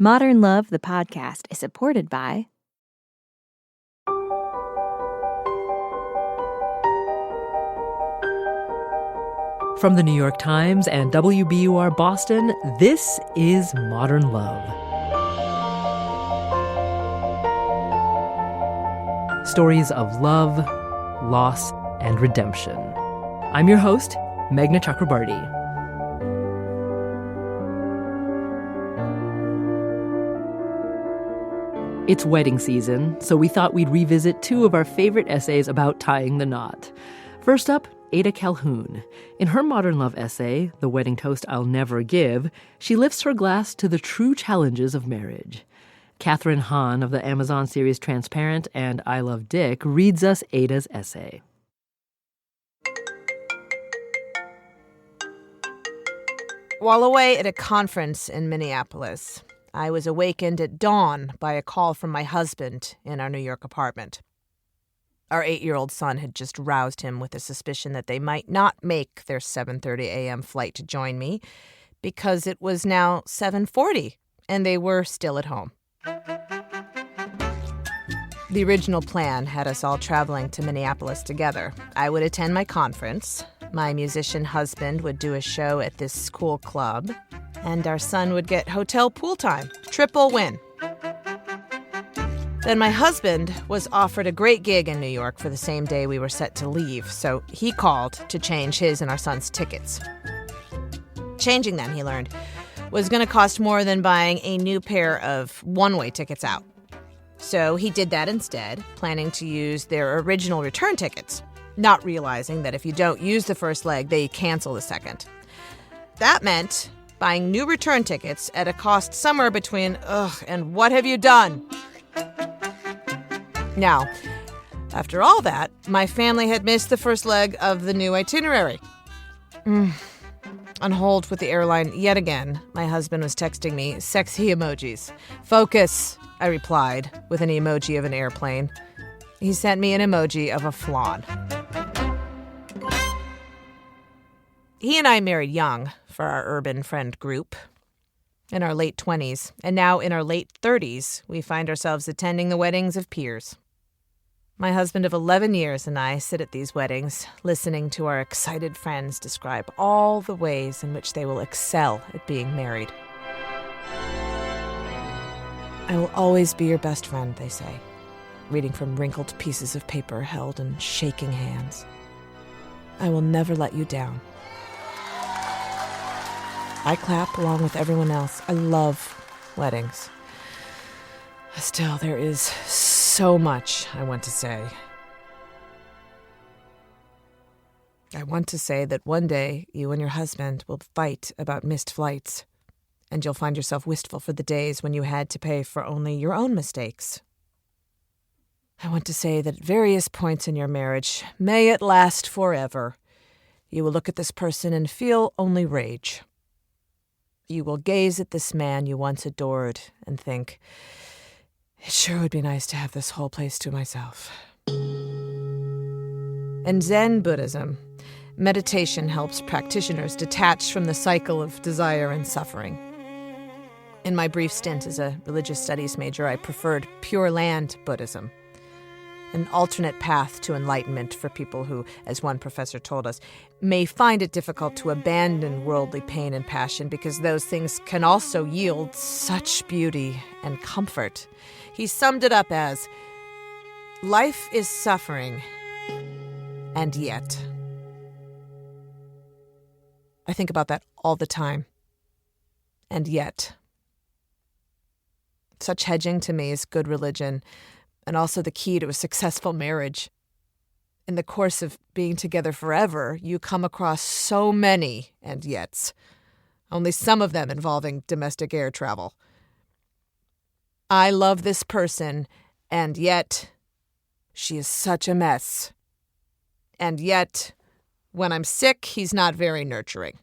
Modern Love, the podcast, is supported by From the New York Times and WBUR Boston, this is Modern Love. Stories of love, loss, and redemption. I'm your host, Meghna Chakrabarty. It's wedding season, so we thought we'd revisit two of our favorite essays about tying the knot. First up, Ada Calhoun. In her Modern Love essay, The Wedding Toast I'll Never Give, she lifts her glass to the true challenges of marriage. Kathryn Hahn of the Amazon series Transparent and I Love Dick reads us Ada's essay. While away at a conference in Minneapolis, I was awakened at dawn by a call from my husband in our New York apartment. Our 8-year-old son had just roused him with a suspicion that they might not make their 7:30 a.m. flight to join me because it was now 7:40 and they were still at home. The original plan had us all traveling to Minneapolis together. I would attend my conference, my musician husband would do a show at this school club, and our son would get hotel pool time. Triple win. Then my husband was offered a great gig in New York for the same day we were set to leave, so he called to change his and our son's tickets. Changing them, he learned, was going to cost more than buying a new pair of one-way tickets out. So he did that instead, planning to use their original return tickets, not realizing that if you don't use the first leg, they cancel the second. That meant buying new return tickets at a cost somewhere between, and what have you done? Now, after all that, my family had missed the first leg of the new itinerary. On hold with the airline yet again, my husband was texting me sexy emojis. Focus, I replied, with an emoji of an airplane. He sent me an emoji of a flan. He and I married young for our urban friend group. In our late 20s, and now in our late 30s, we find ourselves attending the weddings of peers. My husband of 11 years and I sit at these weddings, listening to our excited friends describe all the ways in which they will excel at being married. I will always be your best friend, they say, reading from wrinkled pieces of paper held in shaking hands. I will never let you down. I clap along with everyone else. I love weddings. Still, there is so much I want to say. I want to say that one day you and your husband will fight about missed flights, and you'll find yourself wistful for the days when you had to pay for only your own mistakes. I want to say that at various points in your marriage, may it last forever, you will look at this person and feel only rage. You will gaze at this man you once adored and think, it sure would be nice to have this whole place to myself. In Zen Buddhism, meditation helps practitioners detach from the cycle of desire and suffering. In my brief stint as a religious studies major, I preferred Pure Land Buddhism, an alternate path to enlightenment for people who, as one professor told us, may find it difficult to abandon worldly pain and passion because those things can also yield such beauty and comfort. He summed it up as, life is suffering, and yet. I think about that all the time. And yet. Such hedging to me is good religion, and also the key to a successful marriage. In the course of being together forever, you come across so many and yets, only some of them involving domestic air travel. I love this person, and yet she is such a mess. And yet, when I'm sick, he's not very nurturing.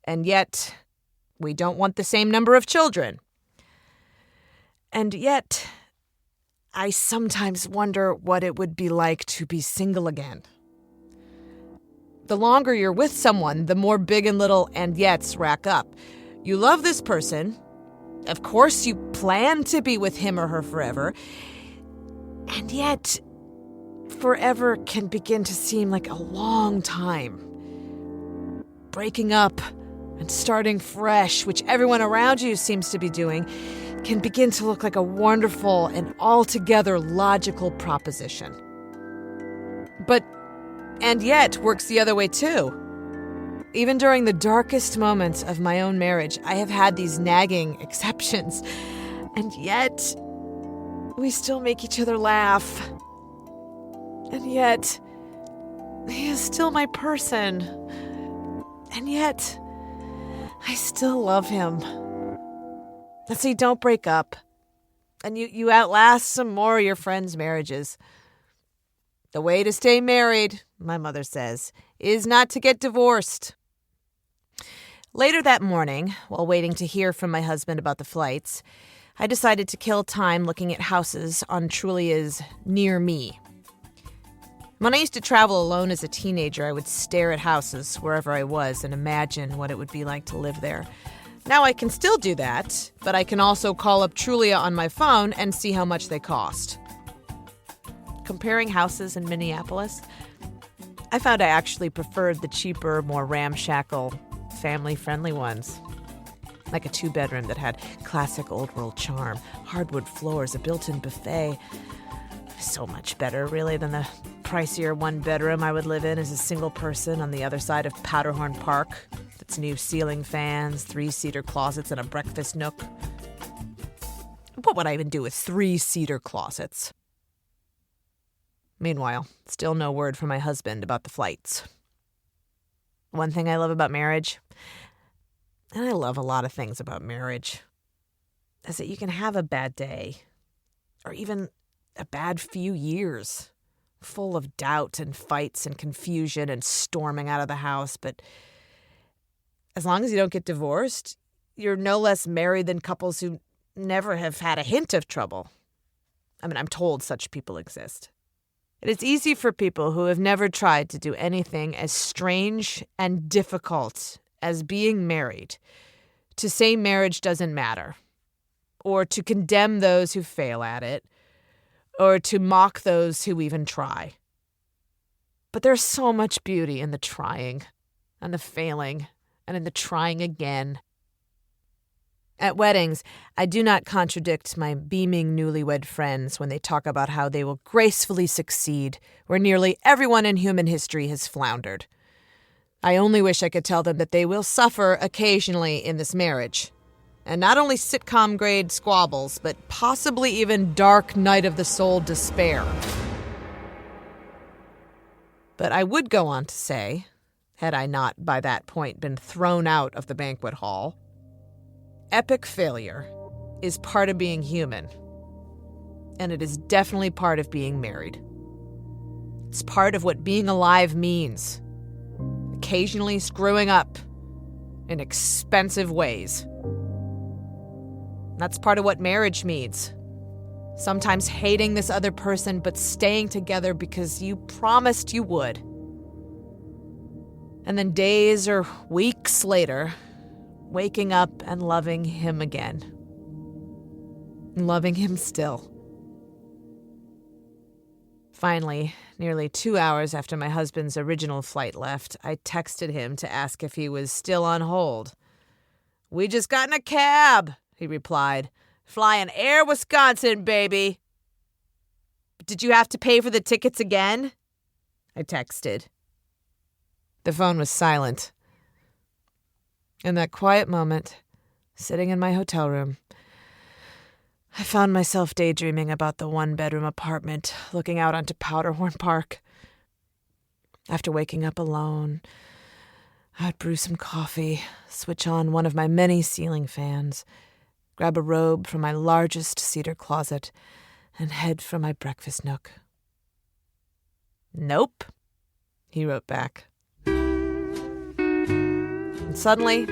And yet, we don't want the same number of children. And yet, I sometimes wonder what it would be like to be single again. The longer you're with someone, the more big and little and yets rack up. You love this person, Of course you plan to be with him or her forever. And yet, forever can begin to seem like a long time. Breaking up and starting fresh, which everyone around you seems to be doing, can begin to look like a wonderful and altogether logical proposition. And yet works the other way too. Even during the darkest moments of my own marriage, I have had these nagging exceptions. And yet, we still make each other laugh. And yet, he is still my person. And yet, I still love him. And so you don't break up. And you outlast some more of your friends' marriages. The way to stay married, my mother says, is not to get divorced. Later that morning, while waiting to hear from my husband about the flights, I decided to kill time looking at houses on Trulia's Near Me. When I used to travel alone as a teenager, I would stare at houses wherever I was and imagine what it would be like to live there. Now I can still do that, but I can also call up Trulia on my phone and see how much they cost. Comparing houses in Minneapolis, I found I actually preferred the cheaper, more ramshackle, family-friendly ones. Like a 2-bedroom that had classic old-world charm, hardwood floors, a built-in buffet. So much better, really, than the pricier 1-bedroom I would live in as a single person on the other side of Powderhorn Park. Its new ceiling fans, 3-seater closets, and a breakfast nook. What would I even do with 3-seater closets? Meanwhile, still no word from my husband about the flights. One thing I love about marriage, and I love a lot of things about marriage, is that you can have a bad day, or even a bad few years, full of doubt and fights and confusion and storming out of the house, but as long as you don't get divorced, you're no less married than couples who never have had a hint of trouble. I mean, I'm told such people exist. It is easy for people who have never tried to do anything as strange and difficult as being married to say marriage doesn't matter, or to condemn those who fail at it, or to mock those who even try. But there's so much beauty in the trying, and the failing, and in the trying again. At weddings, I do not contradict my beaming newlywed friends when they talk about how they will gracefully succeed where nearly everyone in human history has floundered. I only wish I could tell them that they will suffer occasionally in this marriage. And not only sitcom-grade squabbles, but possibly even dark night of the soul despair. But I would go on to say, had I not by that point been thrown out of the banquet hall, epic failure is part of being human, and it is definitely part of being married. It's part of what being alive means, occasionally screwing up in expensive ways. That's part of what marriage means. Sometimes hating this other person, but staying together because you promised you would. And then days or weeks later, waking up and loving him again. Loving him still. Finally, nearly 2 hours after my husband's original flight left, I texted him to ask if he was still on hold. "We just got in a cab," he replied. "Flying Air Wisconsin, baby." "Did you have to pay for the tickets again?" I texted. The phone was silent. In that quiet moment, sitting in my hotel room, I found myself daydreaming about the 1-bedroom apartment looking out onto Powderhorn Park. After waking up alone, I'd brew some coffee, switch on one of my many ceiling fans, grab a robe from my largest cedar closet, and head for my breakfast nook. "Nope," he wrote back. And suddenly,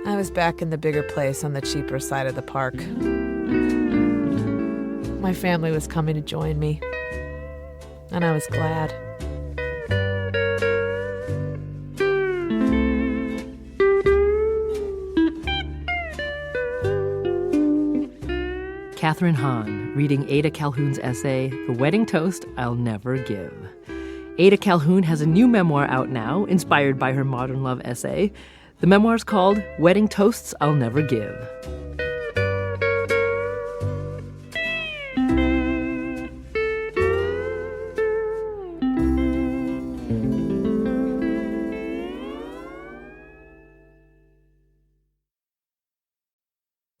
I was back in the bigger place on the cheaper side of the park. My family was coming to join me, and I was glad. Kathryn Hahn reading Ada Calhoun's essay, The Wedding Toast I'll Never Give. Ada Calhoun has a new memoir out now, inspired by her modern love essay. The memoir's called Wedding Toasts I'll Never Give.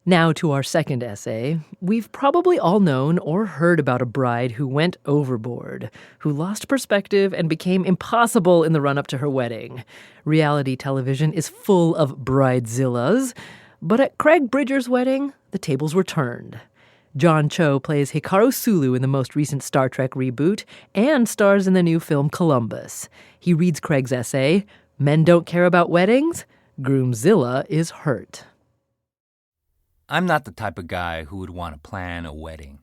Now to our second essay. We've probably all known or heard about a bride who went overboard, who lost perspective and became impossible in the run-up to her wedding. Reality television is full of bridezillas, but at Craig Bridger's wedding, the tables were turned. John Cho plays Hikaru Sulu in the most recent Star Trek reboot and stars in the new film Columbus. He reads Craig's essay, Men Don't Care About Weddings? Groomzilla is hurt. I'm not the type of guy who would want to plan a wedding.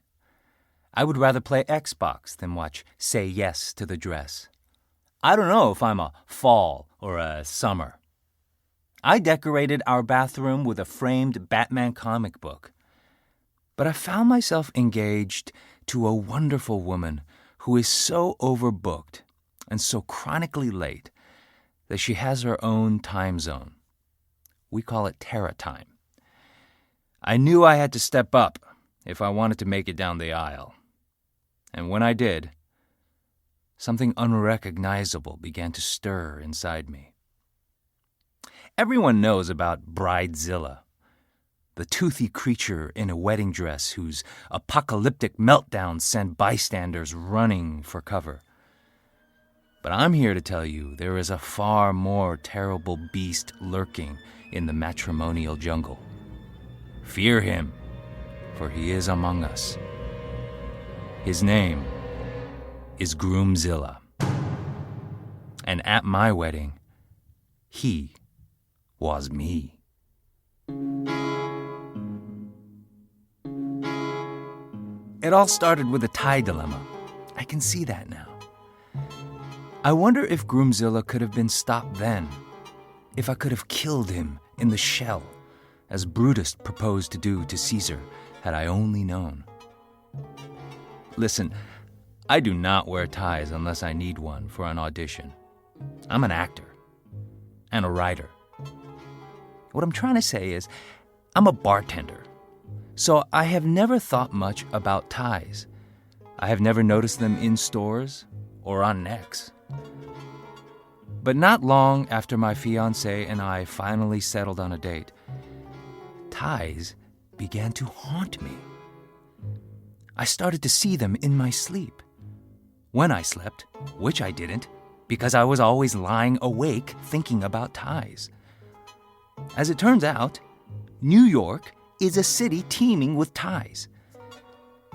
I would rather play Xbox than watch Say Yes to the Dress. I don't know if I'm a fall or a summer. I decorated our bathroom with a framed Batman comic book. But I found myself engaged to a wonderful woman who is so overbooked and so chronically late that she has her own time zone. We call it Terra time. I knew I had to step up if I wanted to make it down the aisle. And when I did, something unrecognizable began to stir inside me. Everyone knows about Bridezilla, the toothy creature in a wedding dress whose apocalyptic meltdowns send bystanders running for cover. But I'm here to tell you there is a far more terrible beast lurking in the matrimonial jungle. Fear him, for he is among us. His name is Groomzilla. And at my wedding, he was me. It all started with a tie dilemma. I can see that now. I wonder if Groomzilla could have been stopped then, if I could have killed him in the shell, as Brutus proposed to do to Caesar, had I only known. Listen, I do not wear ties unless I need one for an audition. I'm an actor and a writer. What I'm trying to say is, I'm a bartender, so I have never thought much about ties. I have never noticed them in stores or on necks. But not long after my fiancée and I finally settled on a date, ties began to haunt me. I started to see them in my sleep. When I slept, which I didn't, because I was always lying awake thinking about ties. As it turns out, New York is a city teeming with ties,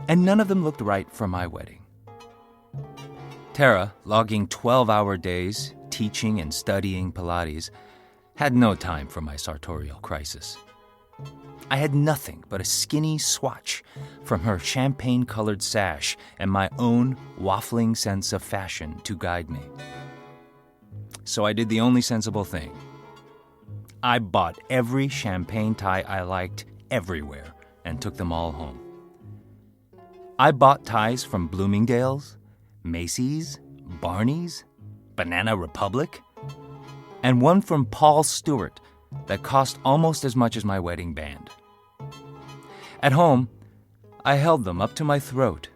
and none of them looked right for my wedding. Tara, logging 12-hour days, teaching and studying Pilates, had no time for my sartorial crisis. I had nothing but a skinny swatch from her champagne-colored sash and my own waffling sense of fashion to guide me. So I did the only sensible thing. I bought every champagne tie I liked everywhere and took them all home. I bought ties from Bloomingdale's, Macy's, Barney's, Banana Republic, and one from Paul Stewart that cost almost as much as my wedding band. At home, I held them up to my throat,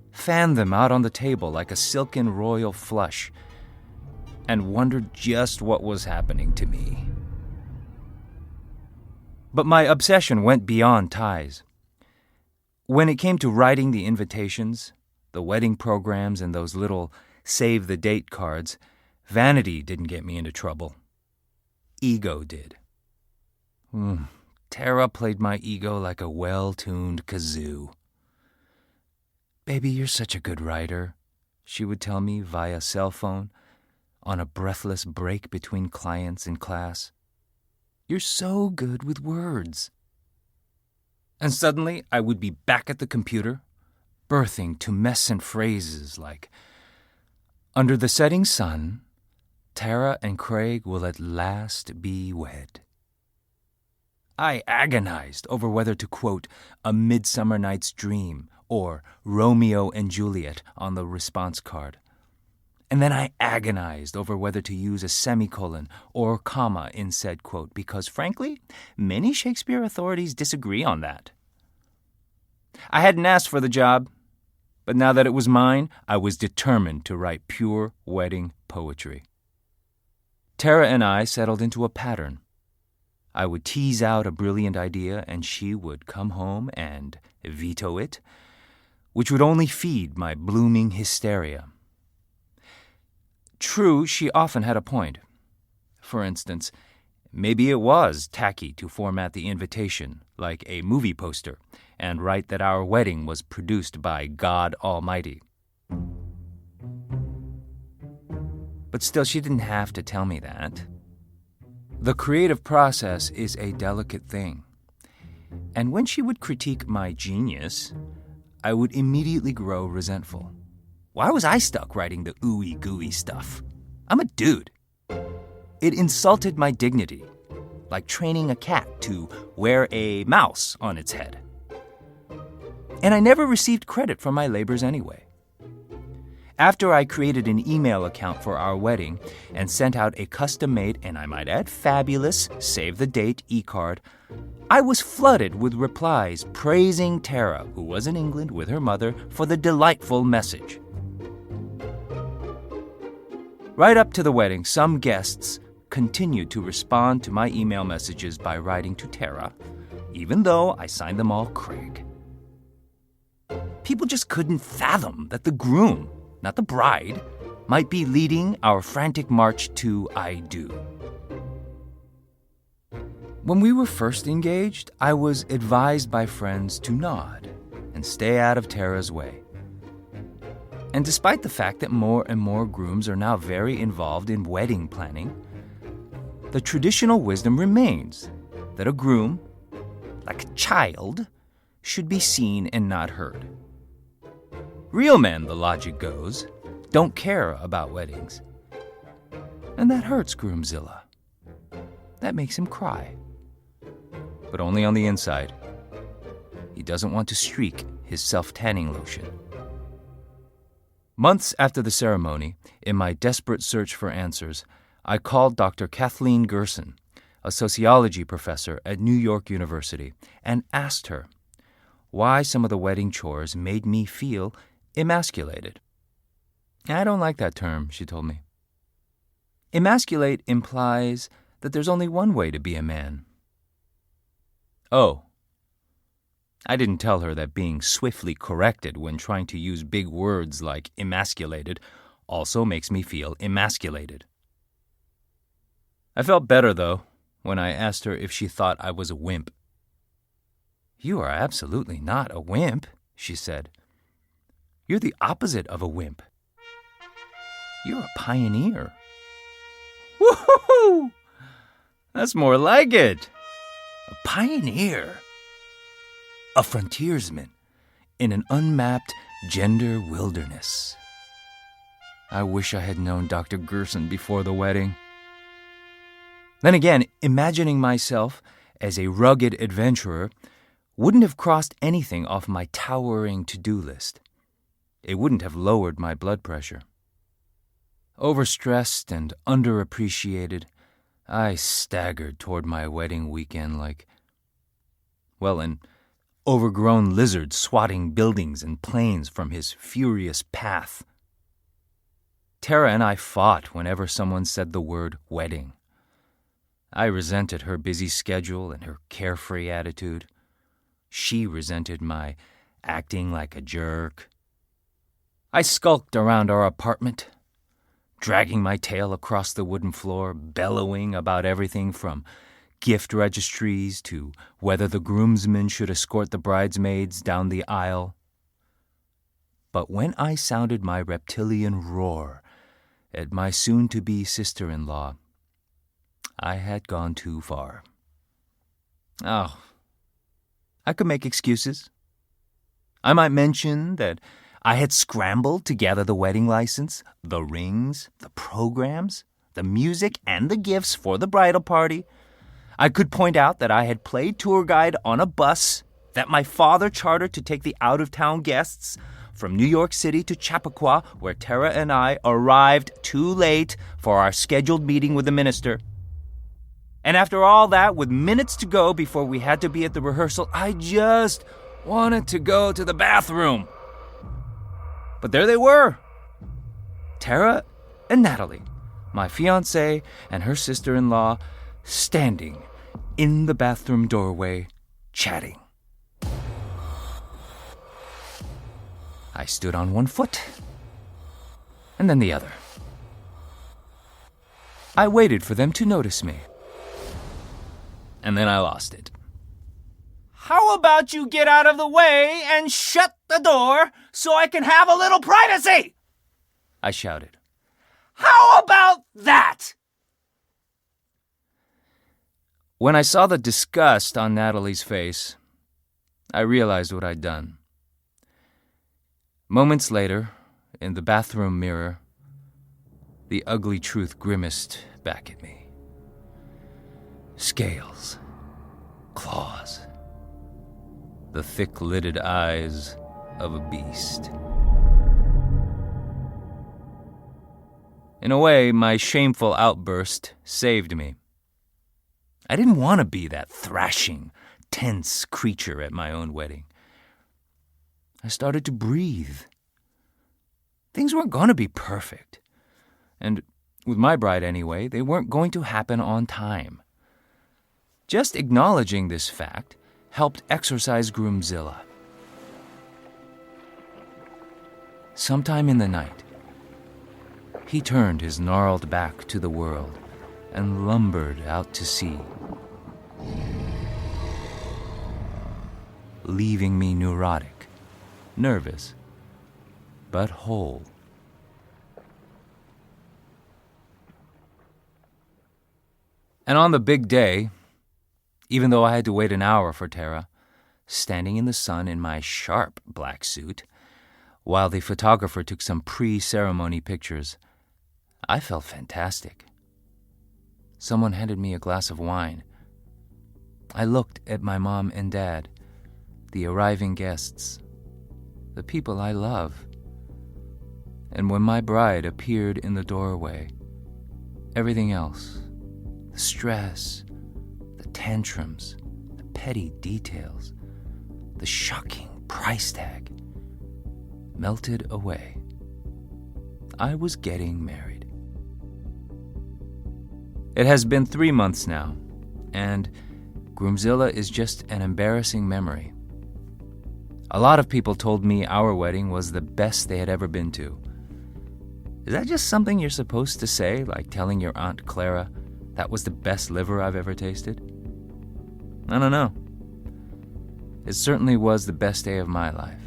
fanned them out on the table like a silken royal flush, and wondered just what was happening to me. But my obsession went beyond ties. When it came to writing the invitations, the wedding programs, and those little save-the-date cards, vanity didn't get me into trouble. Ego did. Tara played my ego like a well-tuned kazoo. "Baby, you're such a good writer," she would tell me via cell phone on a breathless break between clients in class. "You're so good with words." And suddenly I would be back at the computer, birthing tumescent phrases like, "Under the setting sun, Tara and Craig will at last be wed." I agonized over whether to quote A Midsummer Night's Dream or Romeo and Juliet on the response card. And then I agonized over whether to use a semicolon or comma in said quote because, frankly, many Shakespeare authorities disagree on that. I hadn't asked for the job, but now that it was mine, I was determined to write pure wedding poetry. Tara and I settled into a pattern. I would tease out a brilliant idea, and she would come home and veto it, which would only feed my blooming hysteria. True, she often had a point. For instance, maybe it was tacky to format the invitation like a movie poster and write that our wedding was produced by God Almighty. But still, she didn't have to tell me that. The creative process is a delicate thing. And when she would critique my genius, I would immediately grow resentful. Why was I stuck writing the ooey gooey stuff? I'm a dude. It insulted my dignity, like training a cat to wear a mouse on its head. And I never received credit for my labors anyway. After I created an email account for our wedding and sent out a custom-made, and I might add fabulous, save-the-date e-card, I was flooded with replies praising Tara, who was in England with her mother, for the delightful message. Right up to the wedding, some guests continued to respond to my email messages by writing to Tara, even though I signed them all Craig. People just couldn't fathom that the groom, not the bride, might be leading our frantic march to I do. When we were first engaged, I was advised by friends to nod and stay out of Tara's way. And despite the fact that more and more grooms are now very involved in wedding planning, the traditional wisdom remains that a groom, like a child, should be seen and not heard. Real men, the logic goes, don't care about weddings. And that hurts Groomzilla. That makes him cry. But only on the inside. He doesn't want to streak his self-tanning lotion. Months after the ceremony, in my desperate search for answers, I called Dr. Kathleen Gerson, a sociology professor at New York University, and asked her why some of the wedding chores made me feel emasculated. I don't like that term, she told me. Emasculate implies that there's only one way to be a man. Oh. I didn't tell her that being swiftly corrected when trying to use big words like emasculated also makes me feel emasculated. I felt better, though, when I asked her if she thought I was a wimp. You are absolutely not a wimp, she said. You're the opposite of a wimp. You're a pioneer. Woo-hoo-hoo! That's more like it. A pioneer. A frontiersman in an unmapped gender wilderness. I wish I had known Dr. Gerson before the wedding. Then again, imagining myself as a rugged adventurer wouldn't have crossed anything off my towering to-do list. It wouldn't have lowered my blood pressure. Overstressed and underappreciated, I staggered toward my wedding weekend like, well, an overgrown lizard swatting buildings and planes from his furious path. Tara and I fought whenever someone said the word wedding. I resented her busy schedule and her carefree attitude. She resented my acting like a jerk. I skulked around our apartment, dragging my tail across the wooden floor, bellowing about everything from gift registries to whether the groomsmen should escort the bridesmaids down the aisle. But when I sounded my reptilian roar at my soon-to-be sister-in-law, I had gone too far. Oh, I could make excuses. I might mention that I had scrambled to gather the wedding license, the rings, the programs, the music, and the gifts for the bridal party. I could point out that I had played tour guide on a bus that my father chartered to take the out-of-town guests from New York City to Chappaqua, where Tara and I arrived too late for our scheduled meeting with the minister. And after all that, with minutes to go before we had to be at the rehearsal, I just wanted to go to the bathroom. But there they were, Tara and Natalie, my fiancée and her sister-in-law, standing in the bathroom doorway, chatting. I stood on one foot, and then the other. I waited for them to notice me, and then I lost it. "How about you get out of the way and shut the door so I can have a little privacy?" I shouted. "How about that?" When I saw the disgust on Natalie's face, I realized what I'd done. Moments later, in the bathroom mirror, the ugly truth grimaced back at me. Scales, claws, the thick-lidded eyes of a beast. In a way, my shameful outburst saved me. I didn't want to be that thrashing, tense creature at my own wedding. I started to breathe. Things weren't going to be perfect. And with my bride anyway, they weren't going to happen on time. Just acknowledging this fact helped exorcise Groomzilla. Sometime in the night, he turned his gnarled back to the world and lumbered out to sea, leaving me neurotic, nervous, but whole. And on the big day, even though I had to wait an hour for Tara, standing in the sun in my sharp black suit, while the photographer took some pre-ceremony pictures, I felt fantastic. Someone handed me a glass of wine. I looked at my mom and dad, the arriving guests, the people I love. And when my bride appeared in the doorway, everything else, the stress, the tantrums, the petty details, the shocking price tag, melted away. I was getting married. It has been 3 months now, and Groomzilla is just an embarrassing memory. A lot of people told me our wedding was the best they had ever been to. Is that just something you're supposed to say, like telling your Aunt Clara, "That was the best liver I've ever tasted"? I don't know. It certainly was the best day of my life.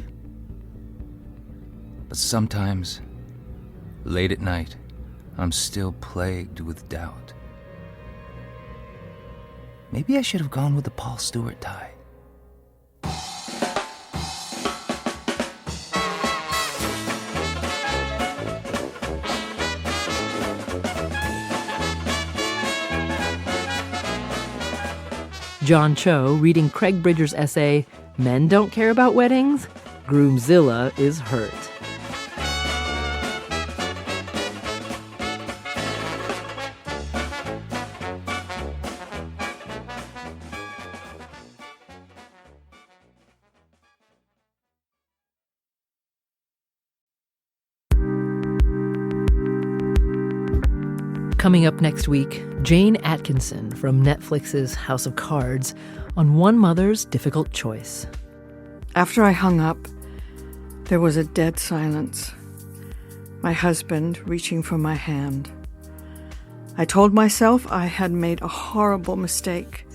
But sometimes, late at night, I'm still plagued with doubt. Maybe I should have gone with the Paul Stewart tie. John Cho reading Craig Bridger's essay, Men Don't Care About Weddings? Groomzilla is Hurt. Coming up next week, Jane Atkinson from Netflix's House of Cards on one mother's difficult choice. After I hung up, there was a dead silence. My husband reaching for my hand. I told myself I had made a horrible mistake.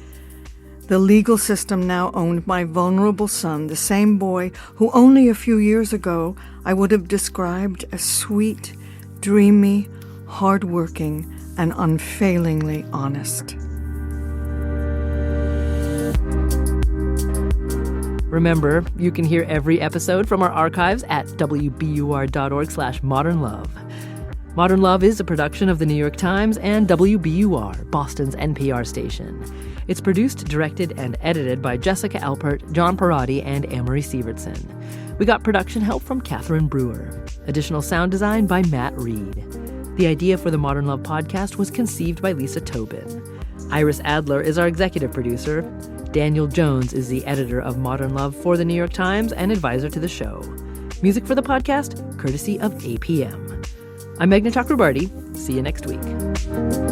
The legal system now owned my vulnerable son, the same boy who only a few years ago I would have described as sweet, dreamy, hardworking, and unfailingly honest. Remember, you can hear every episode from our archives at wbur.org/modernlove. Modern Love is a production of The New York Times and WBUR, Boston's NPR station. It's produced, directed, and edited by Jessica Alpert, John Parati, and Amory Sievertson. We got production help from Catherine Brewer. Additional sound design by Matt Reed. The idea for the Modern Love podcast was conceived by Lisa Tobin. Iris Adler is our executive producer. Daniel Jones is the editor of Modern Love for The New York Times and advisor to the show. Music for the podcast, courtesy of APM. I'm Meghna Chakrabarty. See you next week.